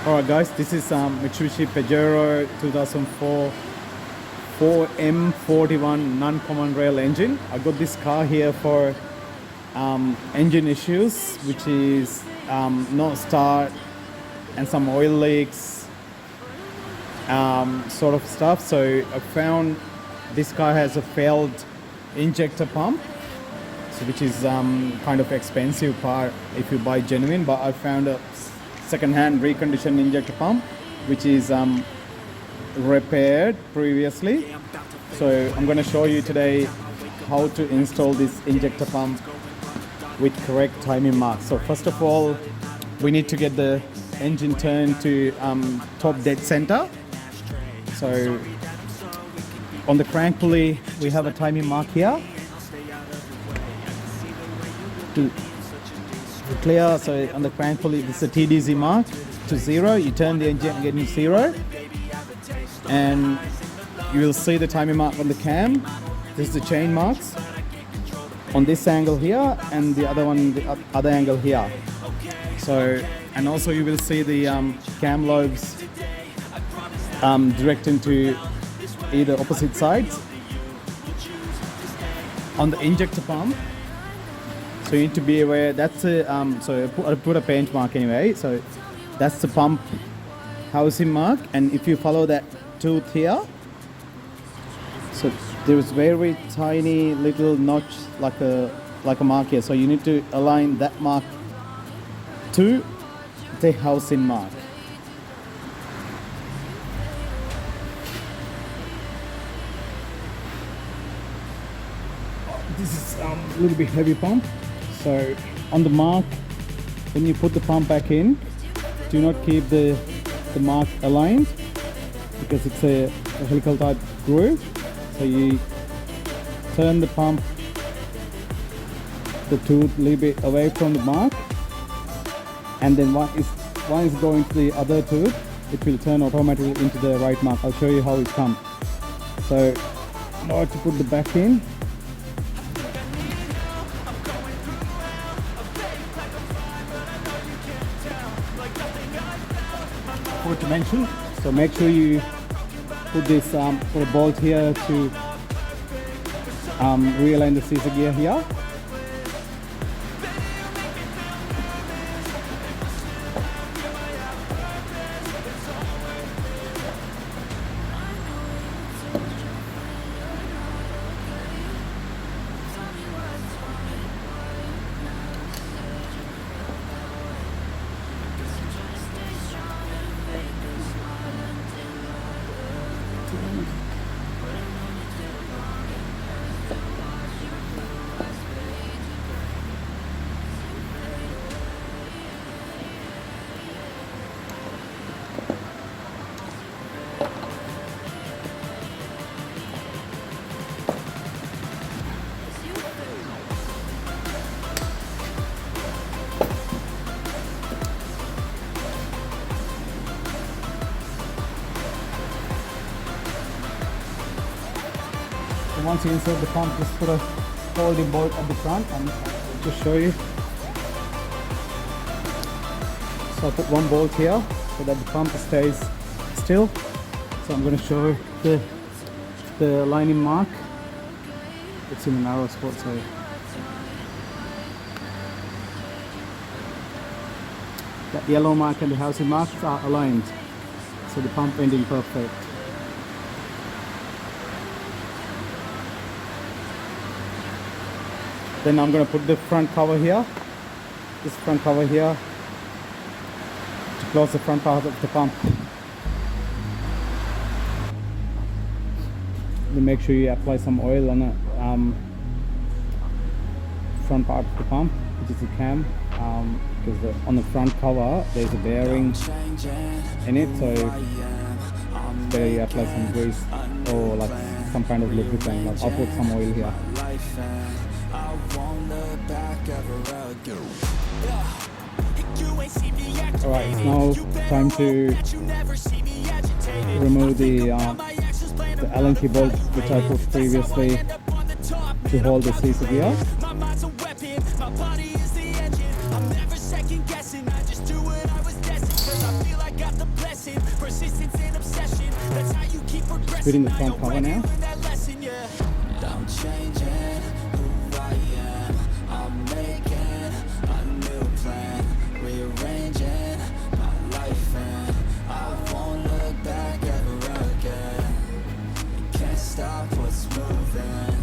Alright guys, this is Mitsubishi Pajero 2004 4M41 non-common rail engine. I got this car here for engine issues, which is no start and some oil leaks sort of stuff. So I found this car has a failed injector pump, so which is kind of expensive part if you buy genuine, but I found a second-hand reconditioned injector pump which is repaired previously. So I'm going to show you today how to install this injector pump with correct timing marks. So first of all, we need to get the engine turned to top dead center. So on the crank pulley we have a timing mark here to clear. So on the crank pulley this is a TDZ mark to 0. You turn the engine and get in 0, and you will see the timing mark on the cam. This is the chain marks on this angle here, and the other one the other angle here. So, and also you will see the cam lobes direct into either opposite sides. On the injector pump, so you need to be aware that's a so I put a paint mark anyway. So that's the pump housing mark, and if you follow that tooth here, so there is very tiny little notch like a mark here. So you need to align that mark to the housing mark. This is a little bit heavy pump. So on the mark, when you put the pump back in, do not keep the mark aligned because it's a helical type groove. So you turn the pump, the tooth a little bit away from the mark, and then one is going to the other tooth, it will turn automatically into the right mark. I'll show you how it comes. So in order to put the back in, to mention, so make sure you put this put a bolt here to realign the scissor gear here. Once you insert the pump, just put a holding bolt at the front, and I'll just show you. So I put one bolt here so that the pump stays still. So I'm going to show the lining mark. It's in a narrow spot, so that yellow mark and the housing marks are aligned. So the pump ending perfect. Then I'm going to put the front cover here, this front cover here, to close the front part of the pump. Then make sure you apply some oil on the front part of the pump, which is the cam, because on the front cover there's a bearing in it, so there you apply some grease or like some kind of lubricant. Like I'll put some oil here. Alright, it's now time to remove the Allen key bolt which I put previously to hold the scissor gear. persistence and obsession. That's how you keep progressing. Put in the front cover now. That lesson, yeah. I'm changing who I am. I'm making a new plan, rearranging my life, and I won't look back ever again. You can't stop what's moving.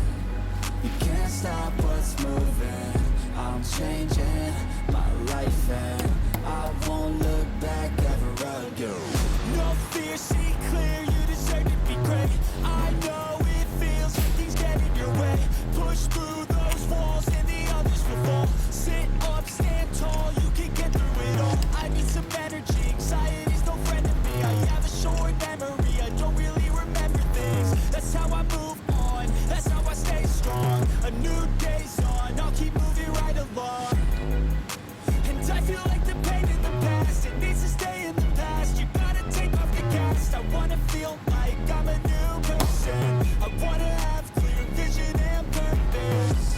You can't stop what's moving. I'm changing my life, and I won't look back ever again. No fear, see clear, you deserve to be great. I know it feels like things get in your way. Push through those walls and the others will fall. Sit up, stand tall, you can get through it all. I need some energy, anxiety's no friend to me. I have a short memory, I don't really remember things. That's how I move on, that's how I stay strong. A new day's on, I'll keep moving right along. And I feel like the pain in the past, it needs to stay in the past. You gotta take off the cast. I wanna feel like I'm a new person. I wanna have clear vision and purpose.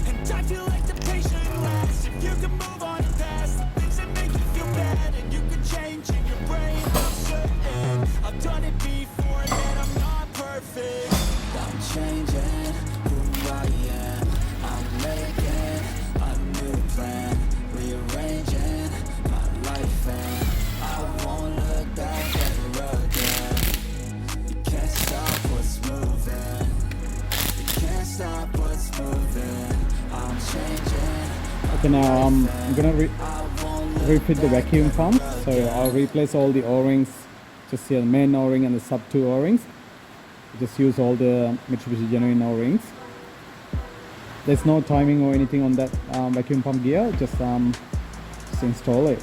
And I feel like the pain shouldn't last. If you can move on past the things that make you feel bad, and you can change in your brain, I'm certain. I've done it before, and I'm not perfect. I'm changing who I am. I'm making a new plan, rearranging my life, and I won't look back ever again. You can't stop what's moving. You can't stop what's moving. I'm changing. Okay, now I'm gonna refit the vacuum pump. So I'll replace all the O-rings, just here the main O-ring and the sub 2 O-rings. Just use all the Mitsubishi genuine O-rings. There's no timing or anything on that vacuum pump gear, just install it.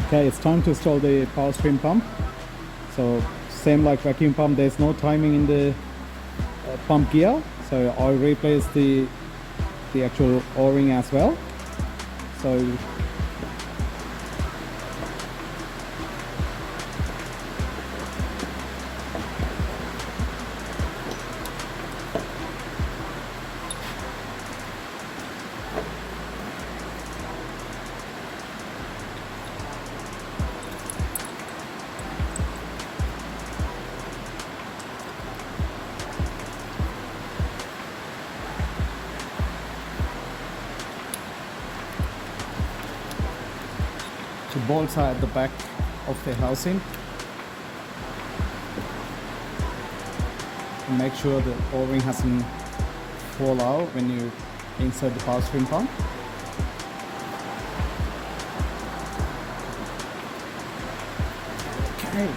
Okay, it's time to install the power stream pump. So same like vacuum pump, there's no timing in the pump gear, so I'll replace the actual O-ring as well. So the bolts are at the back of the housing. And make sure the O-ring hasn't fall out when you insert the power stream pump. Okay.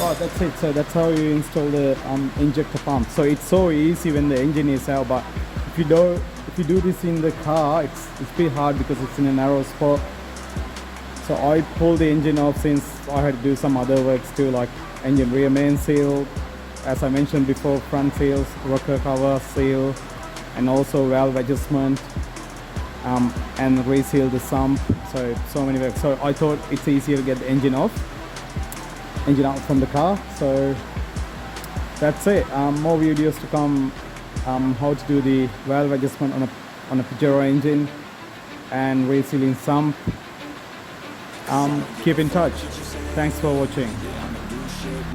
Oh, that's it. So that's how you install the injector pump. So it's so easy when the engine is out, but if you do this in the car, it's a bit hard because it's in a narrow spot. So I pulled the engine off since I had to do some other works too, like engine rear main seal, as I mentioned before, front seals, rocker cover seal, and also valve adjustment, and reseal the sump. So many works. So I thought it's easier to get the engine out from the car. So that's it. More videos to come, how to do the valve adjustment on a Pajero engine and resealing sump. Keep in touch. Thanks for watching.